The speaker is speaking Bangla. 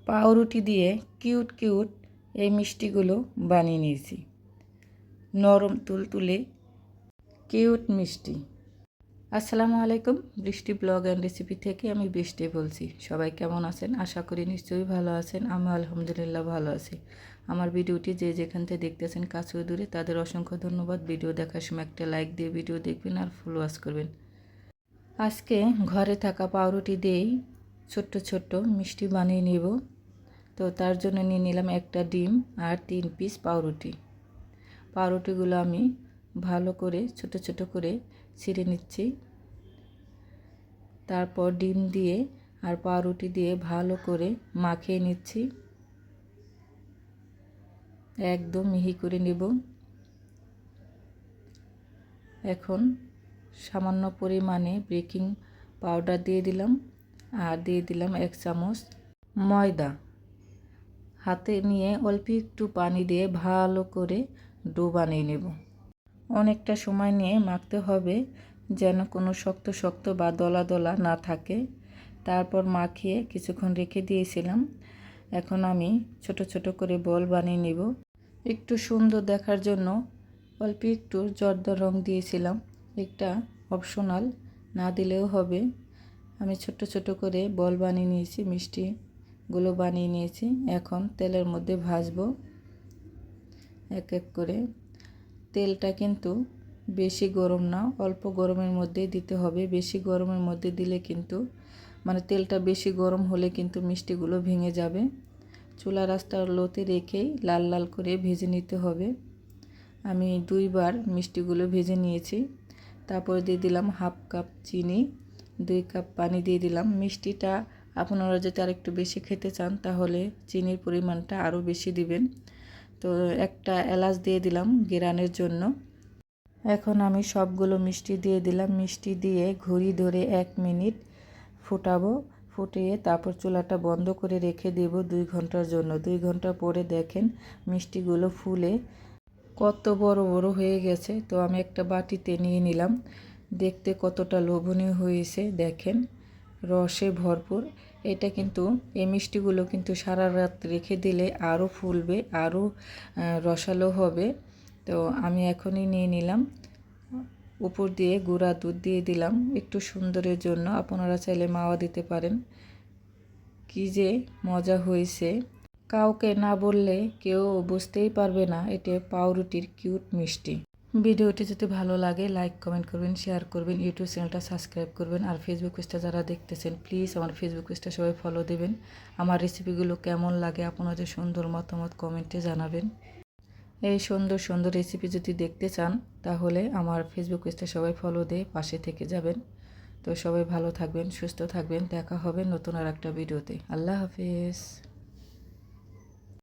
পাউরুটি দিয়ে কিউট কিউট এই মিষ্টিগুলো বানিয়ে নিয়েছি। নরম তুলতুলে কিউট মিষ্টি। আসসালামু আলাইকুম, বৃষ্টি ব্লগ অ্যান্ড রেসিপি থেকে আমি বৃষ্টি বলছি। সবাই কেমন আছেন? আশা করি নিশ্চয়ই ভালো আছেন। আমি আলহামদুলিল্লাহ ভালো আছি। আমার ভিডিওটি যে যেখান থেকে দেখতেছেন কাছে ও দূরে তাদের অসংখ্য ধন্যবাদ। ভিডিও দেখার সময় একটা লাইক দিয়ে ভিডিও দেখবেন আর ফলো করবেন। আজকে ঘরে থাকা পাউরুটি দিয়েই ছোট্ট ছোট্ট মিষ্টি বানিয়ে নেব। তো তার জন্য নিয়ে নিলাম একটা ডিম আর 3 পিস পাউরুটি। পাউরুটিগুলো আমি ভালো করে ছোট ছোট করে ছিঁড়ে নিচ্ছি। তারপর ডিম দিয়ে আর পাউরুটি দিয়ে ভালো করে মাখিয়ে নিচ্ছি। একদম মিহি করে নেব। এখন সামান্য পরিমাণে বেকিং পাউডার দিয়ে দিলাম আর দিয়ে দিলাম 1 চামচ ময়দা। হাতে নিয়ে অল্প একটু পানি দিয়ে ভালো করে ডো বানিয়ে নেব। অনেকটা সময় নিয়ে মাখতে হবে যেন কোনো শক্ত শক্ত বা দলা দলা না থাকে। তারপর মাখিয়ে কিছুক্ষণ রেখে দিয়েছিলাম। এখন আমি ছোট ছোট করে বল বানিয়ে নেব। একটু সুন্দর দেখার জন্য অল্প একটু জর্দা রং দিয়েছিলাম, এটা অপশনাল, না দিলেও হবে। আমি ছোট ছোট করে বল বানিয়ে নিয়েছি, মিষ্টিগুলো বানিয়ে নিয়েছি। এখন তেলের মধ্যে ভাজবো এক এক করে। তেলটা কিন্তু বেশি গরম না, অল্প গরমের মধ্যেই দিতে হবে। বেশি গরমের মধ্যে দিলে কিন্তু তেলটা বেশি গরম হলে কিন্তু মিষ্টিগুলো ভেঙে যাবে। চুলার আঁচটা লোতে রেখেই লাল লাল করে ভেজে নিতে হবে। আমি 2 বার মিষ্টিগুলো ভেজে নিয়েছি। তারপর দিয়ে দিলাম 1/2 কাপ চিনি, 2 কাপ পানি দিয়ে দিলাম। মিষ্টিটা আপনারা যদি আর একটু বেশি খেতে চান তাহলে চিনির পরিমাণটা আরও বেশি দিবেন। তো একটা এলাচ দিয়ে দিলাম ঘ্রাণের জন্য। এখন আমি সবগুলো মিষ্টি দিয়ে দিলাম। মিষ্টি দিয়ে ঘড়ি ধরে 1 মিনিট ফুটাবো। ফুটিয়ে তারপর চুলাটা বন্ধ করে রেখে দেব 2 ঘন্টার জন্য। 2 ঘন্টা পরে দেখেন মিষ্টিগুলো ফুলে কত বড় বড় হয়ে গেছে। তো আমি একটা বাটিতে নিয়ে নিলাম। দেখতে কতটা লোভনীয় হয়েছে দেখেন, রসে ভরপুর। এটা কিন্তু এই মিষ্টিগুলো কিন্তু সারা রাত রেখে দিলে আরও ফুলবে, আরও রসালো হবে। তো আমি এখনই নিয়ে নিলাম। উপর দিয়ে গুঁড়া দুধ দিয়ে দিলাম একটু সুন্দরের জন্য। আপনারা চাইলে মাওয়া দিতে পারেন। কি যে মজা হয়েছে, কাউকে না বললে কেউ বুঝতেই পারবে না এটা পাউরুটির কিউট মিষ্টি। ভিডিওটি যদি ভালো লাগে লাইক কমেন্ট করবেন, শেয়ার করবেন, ইউটিউব চ্যানেলটা সাবস্ক্রাইব করবেন। আর ফেসবুক পেজটা যারা দেখতেছেন প্লিজ আমার ফেসবুক পেজটা সবাই ফলো দেবেন। আমার রেসিপিগুলো কেমন লাগে আপনাদের সুন্দর মতামত কমেন্টে জানাবেন। এই সুন্দর সুন্দর রেসিপি যদি দেখতে চান তাহলে আমার ফেসবুক পেজটা সবাই ফলো দিয়ে পাশে থেকে যাবেন। তো সবাই ভালো থাকবেন, সুস্থ থাকবেন। দেখা হবে নতুন আর একটা ভিডিওতে। আল্লাহ হাফেজ।